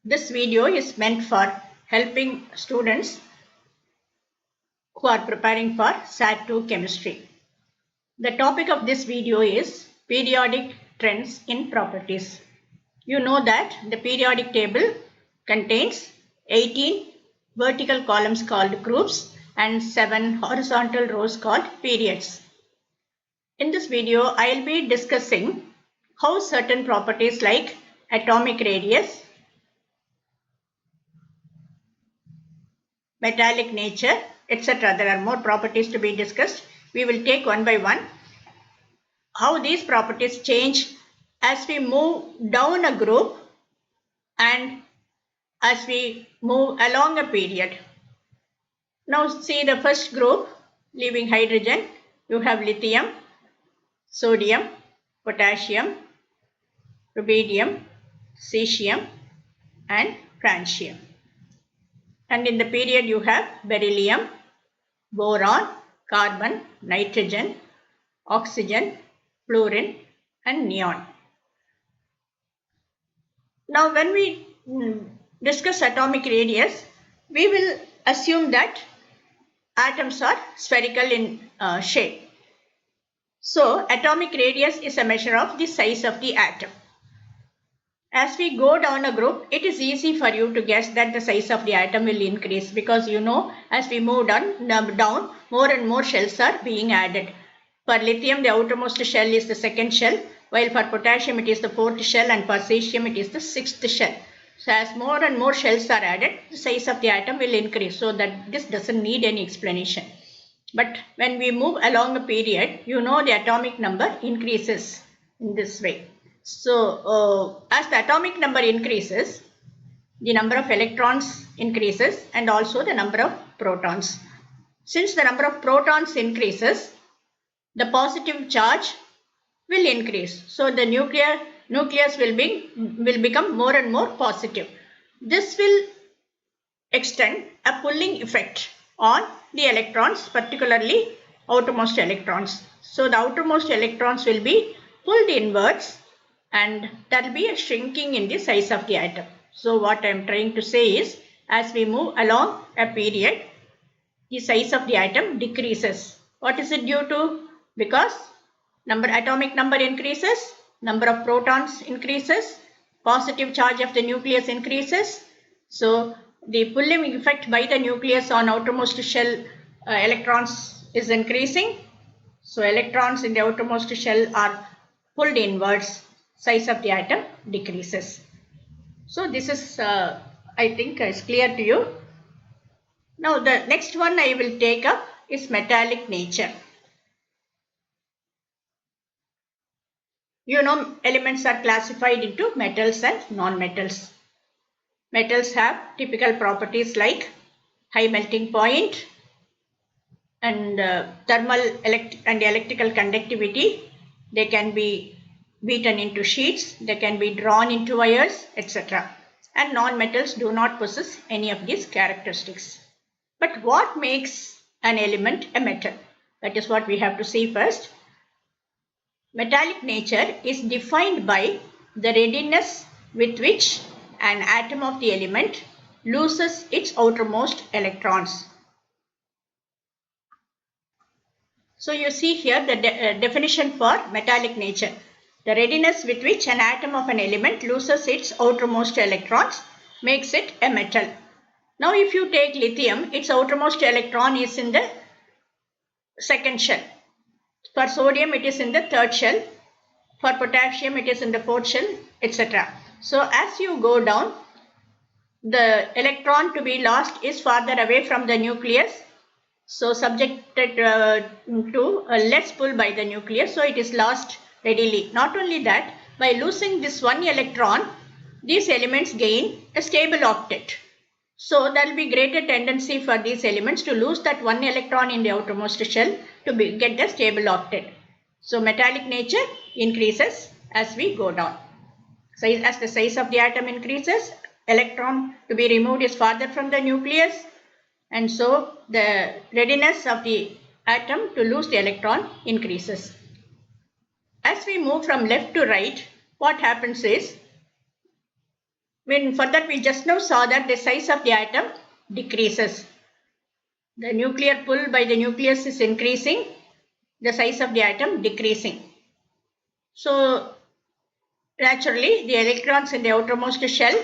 This video is meant for helping students who are preparing for SAT2 chemistry. The topic of this video is periodic trends in properties. You know that the periodic table contains 18 vertical columns called groups and 7 horizontal rows called periods. In this video, I will be discussing how certain properties like atomic radius, metallic nature, etc. There are more properties to be discussed. We will take one by one. How these properties change as we move down a group and as we move along a period. Now see the first group, leaving hydrogen, you have lithium, sodium, potassium, rubidium, cesium and francium. And in the period you have beryllium, boron, carbon, nitrogen, oxygen, fluorine and neon. Now when we discuss atomic radius, we will assume that atoms are spherical in shape. So atomic radius is a measure of the size of the atom. As we go down a group, it is easy for you to guess that the size of the atom will increase because you know as we move down, more and more shells are being added. For lithium, the outermost shell is the second shell, while for potassium it is the fourth shell and for cesium it is the sixth shell. So as more and more shells are added, the size of the atom will increase. So that this doesn't need any explanation. But when we move along a period, you know the atomic number increases in this way. So as the atomic number increases, the number of electrons increases and also the number of protons. Since the number of protons increases, the positive charge will increase. So the nucleus will become more and more positive. This will extend a pulling effect on the electrons, particularly outermost electrons. So the outermost electrons will be pulled inwards and there will be a shrinking in the size of the atom. So what I am trying to say is, as we move along a period, the size of the atom decreases. What is it due to? Because atomic number increases, number of protons increases, positive charge of the nucleus increases. So the pulling effect by the nucleus on outermost shell electrons is increasing. So electrons in the outermost shell are pulled inwards, size of the atom decreases. So this is I think is clear to you. Now the next one I will take up is metallic nature. You know elements are classified into metals and non-metals. Metals have typical properties like high melting point and thermal and electrical conductivity. They can be beaten into sheets, they can be drawn into wires, etc. And non-metals do not possess any of these characteristics. But what makes an element a metal? That is what we have to see first. Metallic nature is defined by the readiness with which an atom of the element loses its outermost electrons. So you see here the definition for metallic nature. The readiness with which an atom of an element loses its outermost electrons makes it a metal. Now if you take lithium, its outermost electron is in the second shell. For sodium it is in the third shell. For potassium it is in the fourth shell, etc. So as you go down, the electron to be lost is farther away from the nucleus. So subjected to less pull by the nucleus, so it is lost readily. Not only that, by losing this one electron, these elements gain a stable octet. So there will be greater tendency for these elements to lose that one electron in the outermost shell to get the stable octet. So metallic nature increases as we go down. So as the size of the atom increases, electron to be removed is farther from the nucleus, and so the readiness of the atom to lose the electron increases. As we move from left to right, what happens is For that we just now saw that the size of the atom decreases. The nuclear pull by the nucleus is increasing, the size of the atom decreasing. So naturally, the electrons in the outermost shell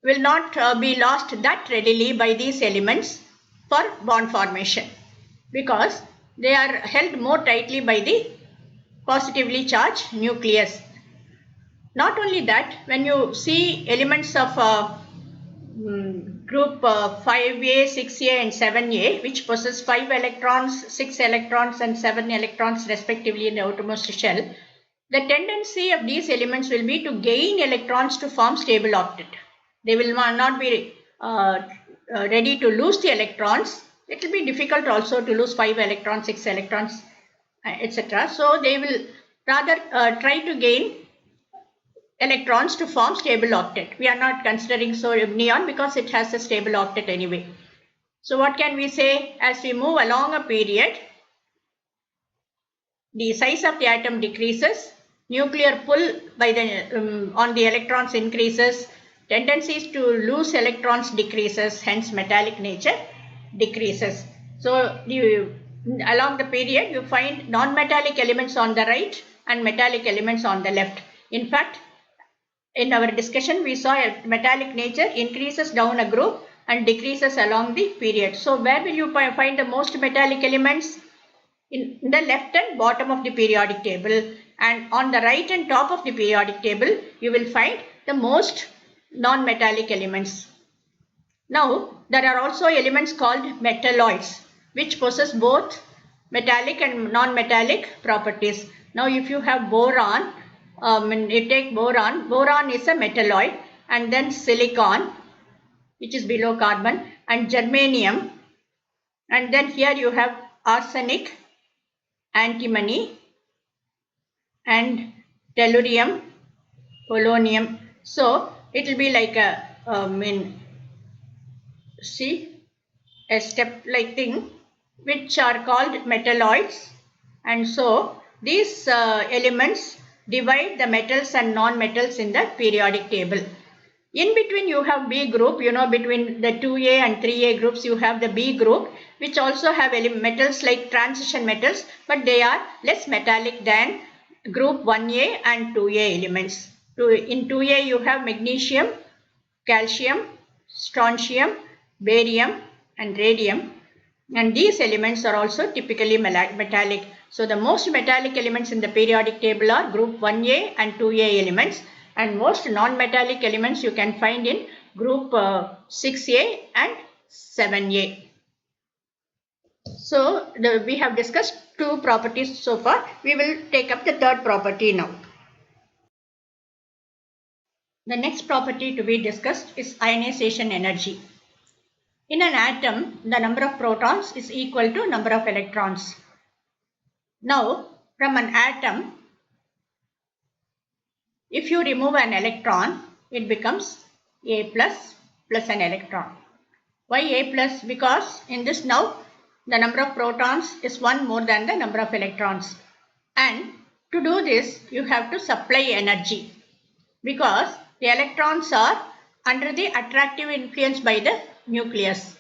will not be lost that readily by these elements for bond formation, because they are held more tightly by the positively charged nucleus. Not only that, when you see elements of group 5A, 6A and 7A, which possess 5 electrons, 6 electrons and 7 electrons respectively in the outermost shell, the tendency of these elements will be to gain electrons to form stable octet. They will not be ready to lose the electrons. It will be difficult also to lose 5 electrons, 6 electrons, etc. So they will rather try to gain electrons to form stable octet. We are not considering neon because it has a stable octet anyway. So what can we say? As we move along a period, the size of the atom decreases, nuclear pull by the on the electrons increases, tendencies to lose electrons decreases, hence metallic nature decreases. So along the period you find non-metallic elements on the right and metallic elements on the left. In fact, in our discussion we saw a metallic nature increases down a group and decreases along the period. So where will you find the most metallic elements? In the left and bottom of the periodic table, and on the right and top of the periodic table you will find the most non-metallic elements. Now there are also elements called metalloids which possess both metallic and non-metallic properties. Now if you have boron, you take boron is a metalloid, and then silicon, which is below carbon, and germanium, and then here you have arsenic, antimony and tellurium, polonium. So it will be like a a step like thing which are called metalloids, and so these elements divide the metals and non-metals in the periodic table. In between you have B group, between the 2A and 3A groups you have the B group, which also have metals like transition metals, but they are less metallic than group 1A and 2A elements. In 2A you have magnesium, calcium, strontium, barium and radium, and these elements are also typically metallic. So the most metallic elements in the periodic table are group 1A and 2A elements, and most non-metallic elements you can find in group 6A and 7A. So we have discussed two properties so far. We will take up the third property now. The next property to be discussed is ionization energy. In an atom, the number of protons is equal to number of electrons. Now, from an atom, if you remove an electron, it becomes A plus an electron. Why A plus? Because in this now, the number of protons is 1 more than the number of electrons. And to do this, you have to supply energy, because the electrons are under the attractive influence by the nucleus.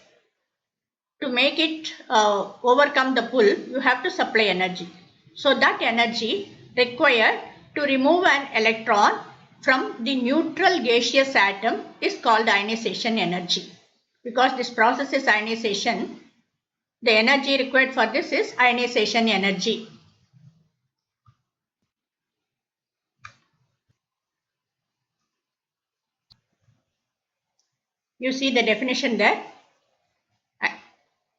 To make it overcome the pull, you have to supply energy. So that energy required to remove an electron from the neutral gaseous atom is called ionization energy. Because this process is ionization, the energy required for this is ionization energy. You see the definition there.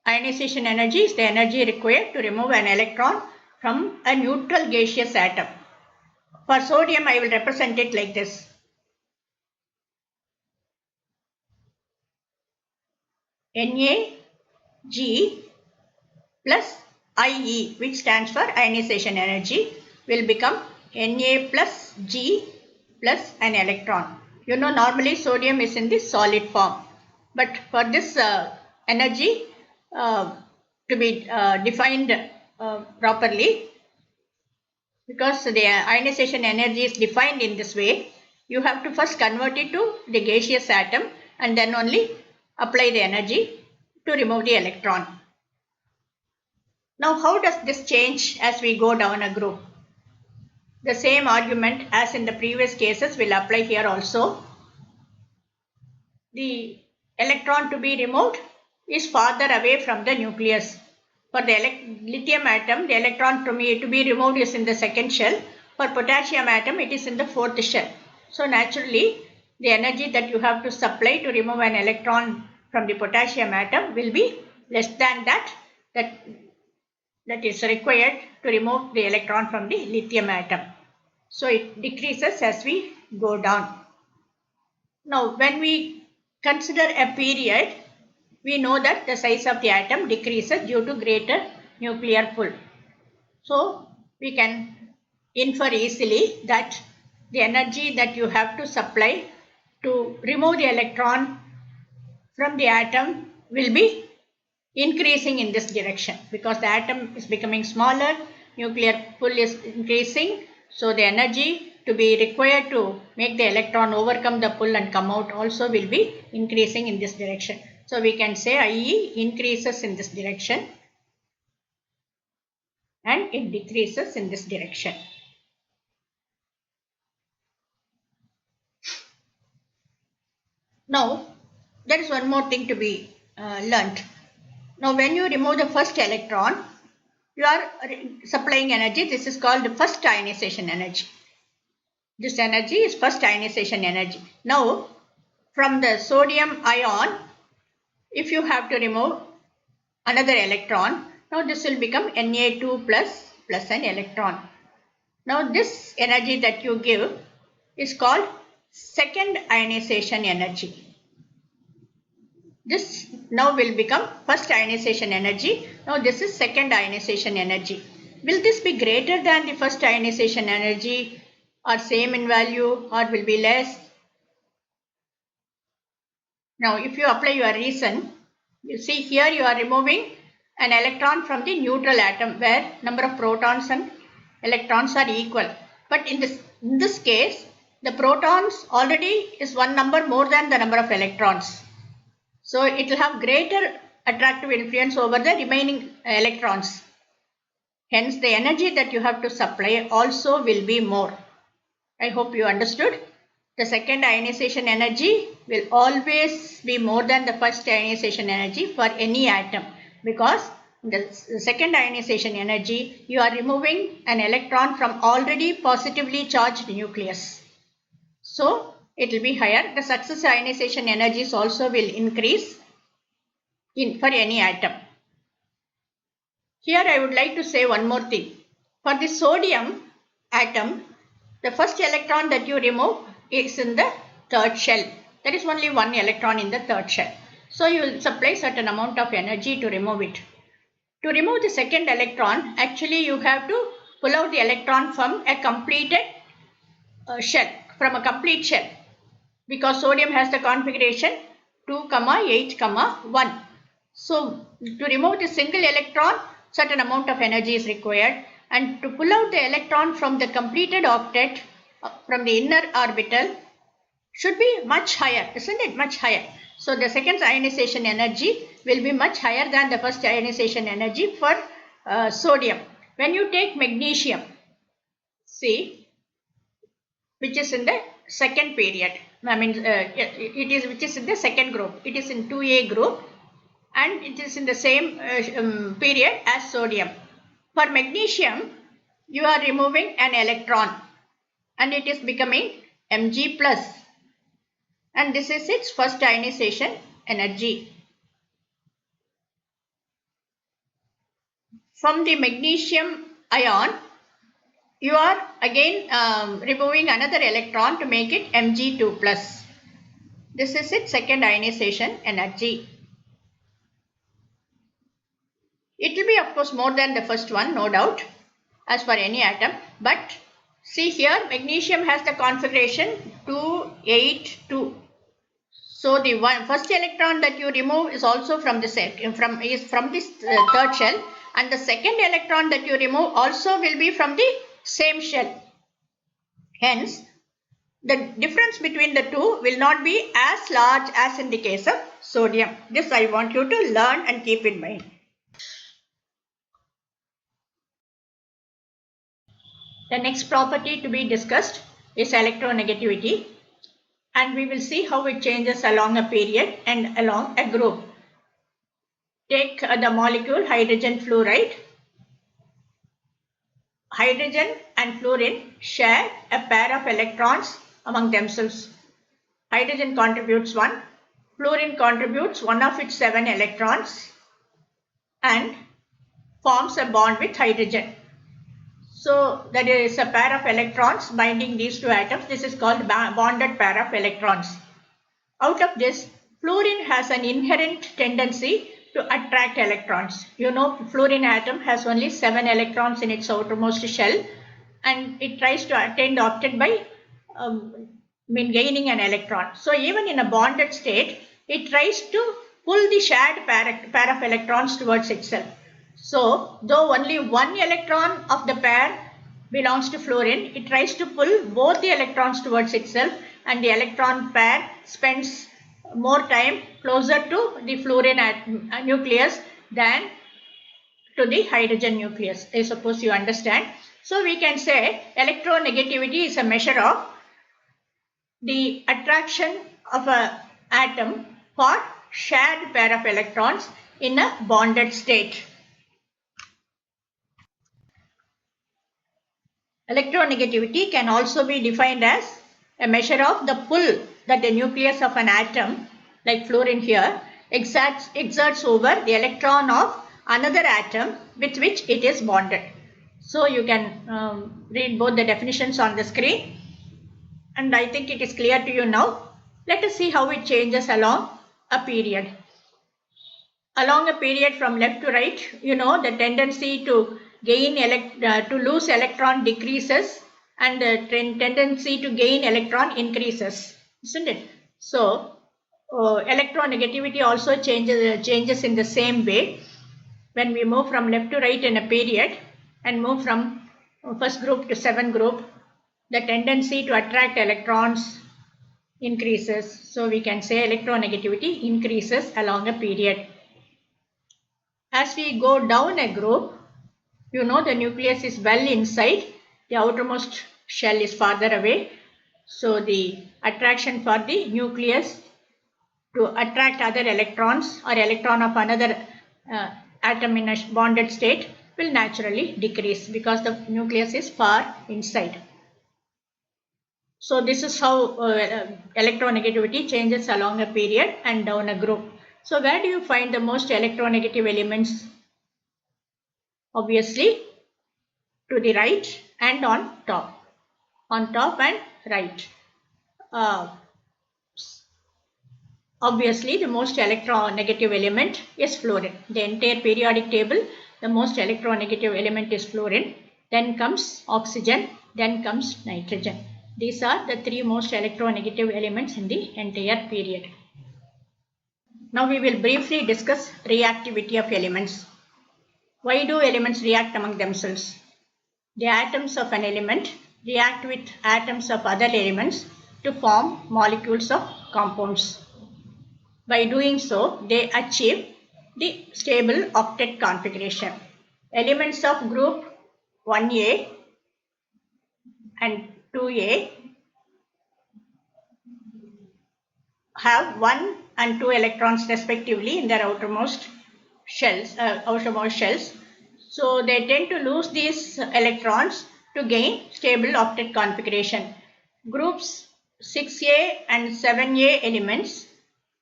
Ionization energy is the energy required to remove an electron from a neutral gaseous atom. For sodium, I will represent it like this. Nag plus IE, which stands for ionization energy, will become Na plus G plus an electron. Normally sodium is in the solid form, but for this energy to be defined properly, because the ionization energy is defined in this way, you have to first convert it to the gaseous atom and then only apply the energy to remove the electron. Now, how does this change as we go down a group? The same argument as in the previous cases will apply here also. The electron to be removed is farther away from the nucleus. For the lithium atom, the electron to be removed is in the second shell. For potassium atom, it is in the fourth shell. So naturally, the energy that you have to supply to remove an electron from the potassium atom will be less than that is required to remove the electron from the lithium atom. So it decreases as we go down. Now, when we consider a period, we know that the size of the atom decreases due to greater nuclear pull. So, we can infer easily that the energy that you have to supply to remove the electron from the atom will be increasing in this direction because the atom is becoming smaller, nuclear pull is increasing, so the energy to be required to make the electron overcome the pull and come out also will be increasing in this direction. So we can say IE increases in this direction and it decreases in this direction. Now, there is one more thing to be learnt. Now, when you remove the first electron, you are supplying energy. This is called the first ionization energy. This energy is first ionization energy. Now, from the sodium ion, if you have to remove another electron, now this will become Na2 plus an electron. Now, this energy that you give is called second ionization energy. This now will become first ionization energy. Now, this is second ionization energy. Will this be greater than the first ionization energy or same in value or will be less? Now, if you apply your reason, you see here you are removing an electron from the neutral atom where number of protons and electrons are equal. But in this case, the protons already is one number more than the number of electrons. So, it will have greater attractive influence over the remaining electrons. Hence, the energy that you have to supply also will be more. I hope you understood. The second ionization energy will always be more than the first ionization energy for any atom because the second ionization energy you are removing an electron from already positively charged nucleus. So, it will be higher. The successive ionization energies also will increase for any atom. Here I would like to say one more thing. For the sodium atom, the first electron that you remove is in the third shell. There is only one electron in the third shell. So you will supply certain amount of energy to remove it. To remove the second electron, actually you have to pull out the electron from a completed shell, from a complete shell. Because sodium has the configuration 2, 8, 1. So, to remove the single electron, certain amount of energy is required, and to pull out the electron from the completed octet from the inner orbital should be much higher, isn't it? Much higher. So, the second ionization energy will be much higher than the first ionization energy for sodium. When you take magnesium, see, which is in the second period, which is in the second group. It is in 2A group and it is in the same period as sodium. For magnesium, you are removing an electron and it is becoming Mg plus and this is its first ionization energy. From the magnesium ion, you are again removing another electron to make it Mg2 plus. This is its second ionization energy. It will be of course more than the first one, no doubt, as for any atom. But see here, magnesium has the configuration 2, 8, 2. So the first electron that you remove is also from this third shell, and the second electron that you remove also will be from the same shell. Hence, the difference between the two will not be as large as in the case of sodium. This I want you to learn and keep in mind. The next property to be discussed is electronegativity, and we will see how it changes along a period and along a group. Take the molecule hydrogen fluoride. Hydrogen and fluorine share a pair of electrons among themselves. Hydrogen contributes 1, fluorine contributes one of its 7 electrons and forms a bond with hydrogen. So there is a pair of electrons binding these two atoms. This is called bonded pair of electrons. Out of this, fluorine has an inherent tendency to attract electrons. You know, fluorine atom has only 7 electrons in its outermost shell, and it tries to attain the octet by gaining an electron. So even in a bonded state, it tries to pull the shared pair of electrons towards itself. So though only one electron of the pair belongs to fluorine, it tries to pull both the electrons towards itself, and the electron pair spends more time closer to the fluorine nucleus than to the hydrogen nucleus. I suppose you understand. So we can say electronegativity is a measure of the attraction of an atom for shared pair of electrons in a bonded state. Electronegativity can also be defined as a measure of the pull that the nucleus of an atom, like fluorine here, exerts over the electron of another atom with which it is bonded. So you can read both the definitions on the screen, and I think it is clear to you now. Let us see how it changes along a period. Along a period from left to right, you know, the tendency to lose electron decreases and the tendency to gain electron increases, isn't it? So electronegativity also changes in the same way when we move from left to right in a period and move from first group to 7th group. The tendency to attract electrons increases. So we can say electronegativity increases along a period. As we go down a group, you know, the nucleus is well inside, the outermost shell is farther away. So the attraction for the nucleus to attract other electrons or electron of another atom in a bonded state will naturally decrease because the nucleus is far inside. So this is how electronegativity changes along a period and down a group. So where do you find the most electronegative elements? Obviously to the right and on top and right. Obviously the most electronegative element is fluorine. The entire periodic table, the most electronegative element is fluorine. Then comes oxygen, then comes nitrogen. These are the 3 most electronegative elements in the entire period. Now we will briefly discuss reactivity of elements. Why do elements react among themselves? The atoms of an element react with atoms of other elements to form molecules of compounds. By doing so, they achieve the stable octet configuration. Elements of group 1A and 2A have 1 and 2 electrons respectively in their outermost shells. So they tend to lose these electrons to gain stable octet configuration. Groups 6A and 7A elements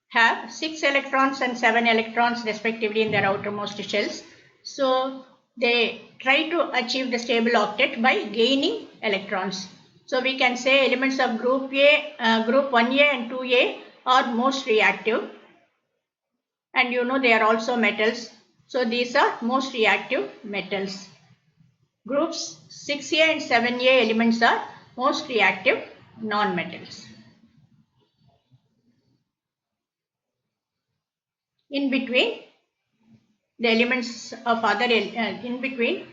have 6 electrons and 7 electrons respectively in their outermost shells. So they try to achieve the stable octet by gaining electrons. So we can say elements of group 1A and 2A are most reactive, and you know they are also metals. So these are most reactive metals. Groups 6A and 7A elements are most reactive non-metals. In between, the elements of other the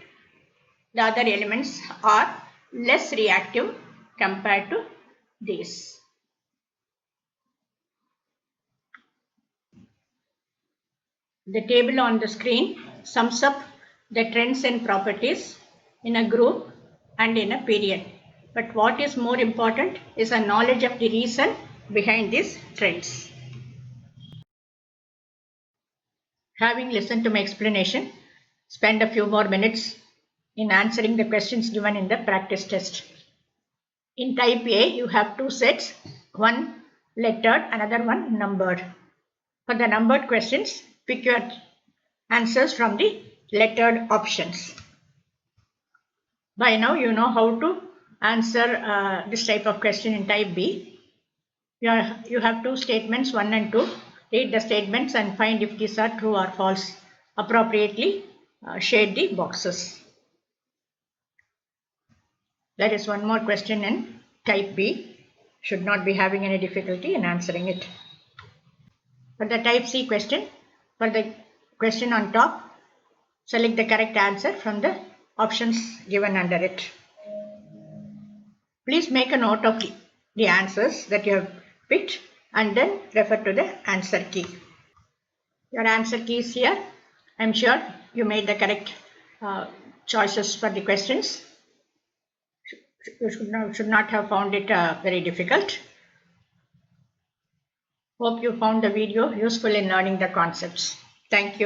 other elements are less reactive compared to these. The table on the screen sums up the trends and properties in a group and in a period. But what is more important is a knowledge of the reason behind these trends. Having listened to my explanation, spend a few more minutes in answering the questions given in the practice test. In type A, you have two sets, one lettered, another one numbered. For the numbered questions, pick your answers from the lettered options. By now, you know how to answer this type of question in type B. You have two statements, 1 and 2. Read the statements and find if these are true or false. Appropriately shade the boxes. There is one more question in type B. Should not be having any difficulty in answering it. For the type C question, for the question on top, select the correct answer from the options given under it. Please make a note of the answers that you have picked and then refer to the answer key. Your answer key is here. I am sure you made the correct choices for the questions. You should not have found it very difficult. Hope you found the video useful in learning the concepts. Thank you.